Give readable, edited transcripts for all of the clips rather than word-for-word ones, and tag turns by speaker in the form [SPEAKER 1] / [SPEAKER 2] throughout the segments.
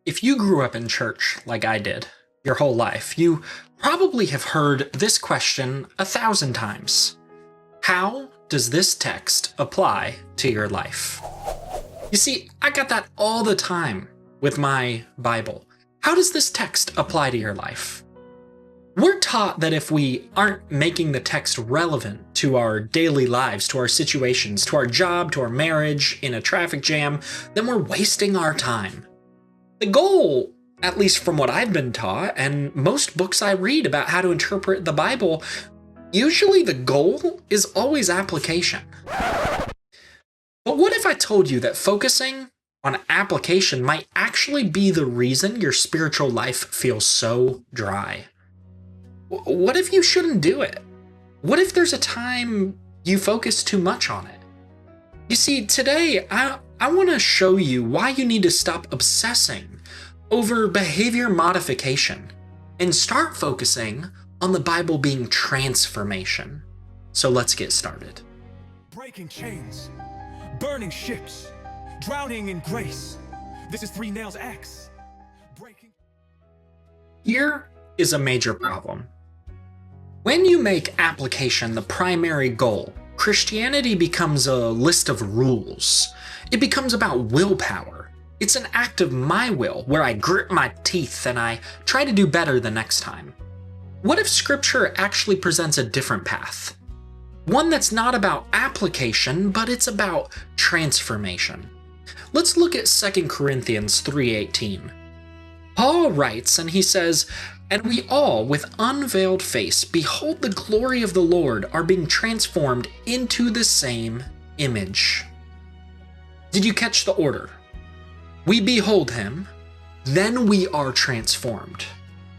[SPEAKER 1] If you grew up in church like I did your whole life, you probably have heard this question 1,000 times. How does this text apply to your life? You see, I got that all the time with my Bible. How does this text apply to your life? We're taught that if we aren't making the text relevant to our daily lives, to our situations, to our job, to our marriage, in a traffic jam, then we're wasting our time. The goal, at least from what I've been taught, and most books I read about how to interpret the Bible, usually the goal is always application. But what if I told you that focusing on application might actually be the reason your spiritual life feels so dry? What if you shouldn't do it? What if there's a time you focus too much on it? You see, today I want to show you why you need to stop obsessing over behavior modification and start focusing on the Bible being transformation. So let's get started.
[SPEAKER 2] Breaking chains, burning ships, drowning in grace. This is 3 Nails X. Breaking.
[SPEAKER 1] Here is a major problem. When you make application the primary goal, Christianity becomes a list of rules. It becomes about willpower. It's an act of my will where I grit my teeth and I try to do better the next time. What if Scripture actually presents a different path? One that's not about application, but it's about transformation. Let's look at 2 Corinthians 3:18. Paul writes and he says, "And we all, with unveiled face, behold the glory of the Lord, are being transformed into the same image." Did you catch the order? We behold him, then we are transformed.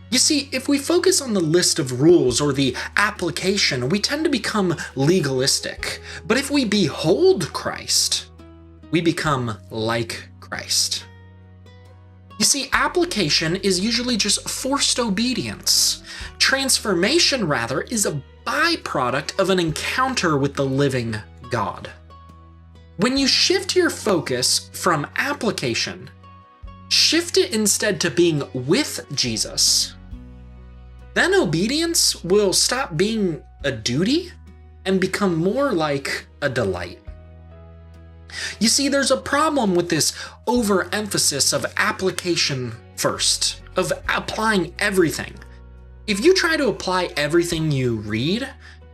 [SPEAKER 1] You see, if we focus on the list of rules or the application, we tend to become legalistic. But if we behold Christ, we become like Christ. You see, application is usually just forced obedience. Transformation, rather, is a byproduct of an encounter with the living God. When you shift your focus from application, shift it instead to being with Jesus, then obedience will stop being a duty and become more like a delight. You see, there's a problem with this overemphasis of application first, of applying everything. If you try to apply everything you read,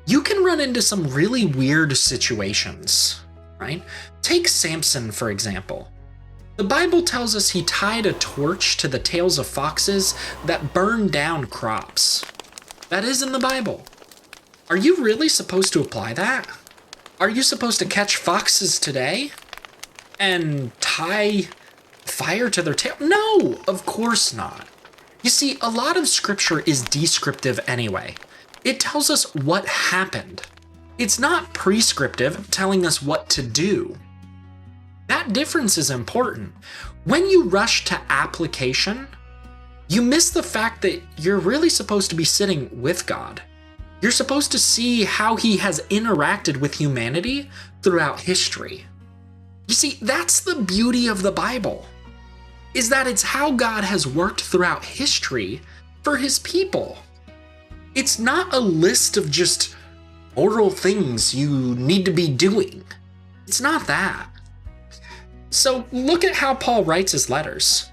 [SPEAKER 1] you can run into some really weird situations, right? Take Samson, for example. The Bible tells us he tied a torch to the tails of foxes that burned down crops. That is in the Bible. Are you really supposed to apply that? Are you supposed to catch foxes today and tie fire to their tail? No, of course not. You see, a lot of Scripture is descriptive anyway. It tells us what happened. It's not prescriptive, telling us what to do. That difference is important. When you rush to application, you miss the fact that you're really supposed to be sitting with God. You're supposed to see how he has interacted with humanity throughout history. You see, that's the beauty of the Bible, is that it's how God has worked throughout history for his people. It's not a list of just moral things you need to be doing. It's not that. So look at how Paul writes his letters.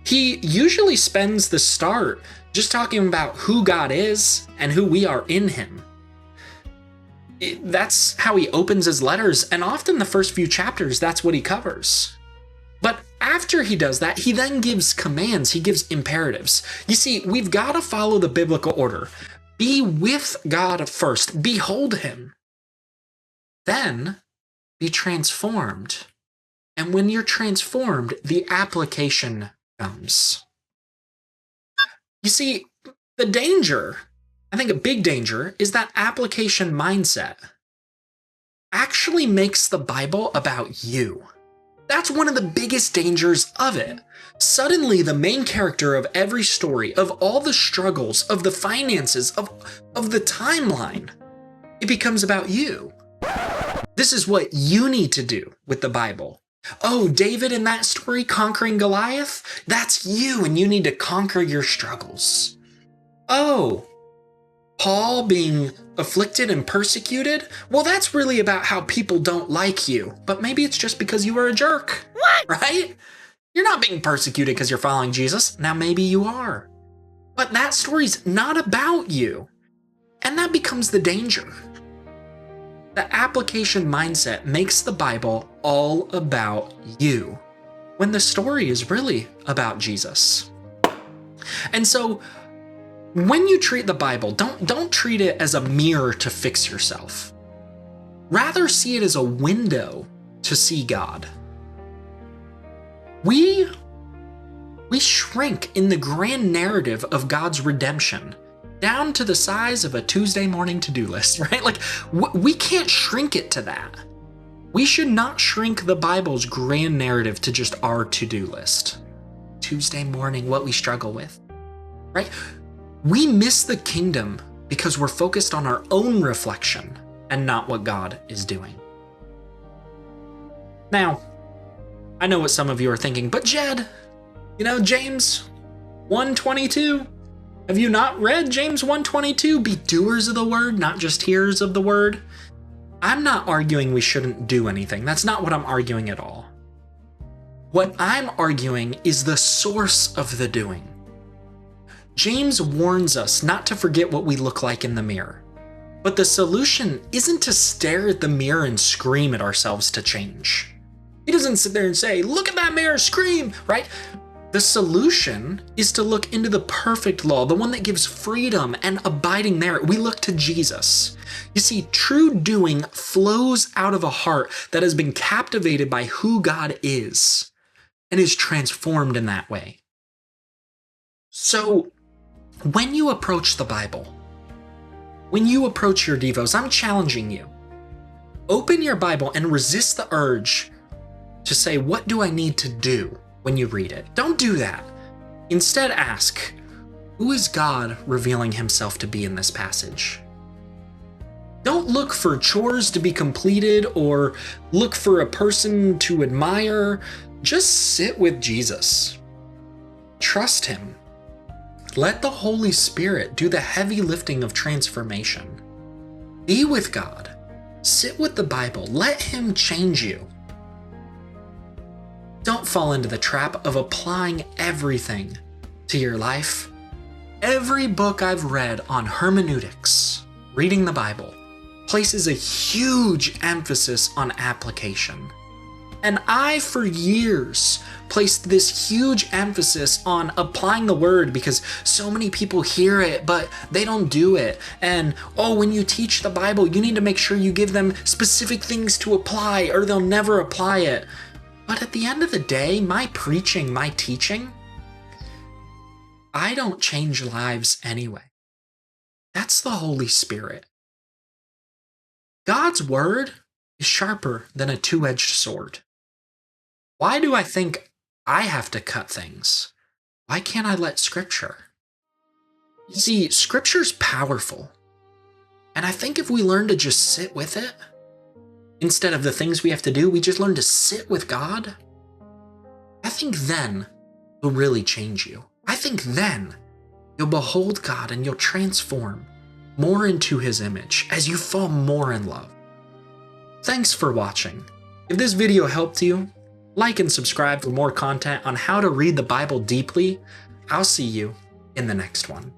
[SPEAKER 1] He usually spends the start just talking about who God is and who we are in him. That's how he opens his letters, and often the first few chapters, that's what he covers. But after he does that, he then gives commands, he gives imperatives. You see, we've got to follow the biblical order. Be with God first, behold him. Then be transformed. And when you're transformed, the application comes. You see, the danger, I think a big danger, is that application mindset actually makes the Bible about you. That's one of the biggest dangers of it. Suddenly, the main character of every story, of all the struggles, of the finances, of the timeline, it becomes about you. This is what you need to do with the Bible. Oh, David in that story conquering Goliath? That's you, and you need to conquer your struggles. Oh, Paul being afflicted and persecuted? Well, that's really about how people don't like you, but maybe it's just because you were a jerk. What? Right? You're not being persecuted because you're following Jesus. Now maybe you are. But that story's not about you. And that becomes the danger. The application mindset makes the Bible all about you, when the story is really about Jesus. And so, when you treat the Bible, don't treat it as a mirror to fix yourself. Rather see it as a window to see God. We shrink in the grand narrative of God's redemption down to the size of a Tuesday morning to-do list, right? Like, we can't shrink it to that. We should not shrink the Bible's grand narrative to just our to-do list. Tuesday morning, what we struggle with, right? We miss the kingdom because we're focused on our own reflection and not what God is doing. Now, I know what some of you are thinking, but Jed, James 1:22, have you not read James 1:22? Be doers of the word, not just hearers of the word. I'm not arguing we shouldn't do anything. That's not what I'm arguing at all. What I'm arguing is the source of the doing. James warns us not to forget what we look like in the mirror. But the solution isn't to stare at the mirror and scream at ourselves to change. He doesn't sit there and say, look at that mirror, scream, right? The solution is to look into the perfect law, the one that gives freedom and abiding there. We look to Jesus. You see, true doing flows out of a heart that has been captivated by who God is and is transformed in that way. So, when you approach the Bible, when you approach your devos, I'm challenging you. Open your Bible and resist the urge to say, what do I need to do when you read it? Don't do that. Instead ask, who is God revealing himself to be in this passage? Don't look for chores to be completed or look for a person to admire. Just sit with Jesus. Trust him. Let the Holy Spirit do the heavy lifting of transformation. Be with God. Sit with the Bible. Let him change you. Don't fall into the trap of applying everything to your life. Every book I've read on hermeneutics, reading the Bible, places a huge emphasis on application. And I, for years, placed this huge emphasis on applying the word because so many people hear it, but they don't do it. And, when you teach the Bible, you need to make sure you give them specific things to apply or they'll never apply it. But at the end of the day, my preaching, my teaching, I don't change lives anyway. That's the Holy Spirit. God's word is sharper than a two-edged sword. Why do I think I have to cut things? Why can't I let Scripture? You see, Scripture's powerful. And I think if we learn to just sit with it, instead of the things we have to do, we just learn to sit with God, I think then it'll really change you. I think then you'll behold God and you'll transform more into his image as you fall more in love. Thanks for watching. If this video helped you, like and subscribe for more content on how to read the Bible deeply. I'll see you in the next one.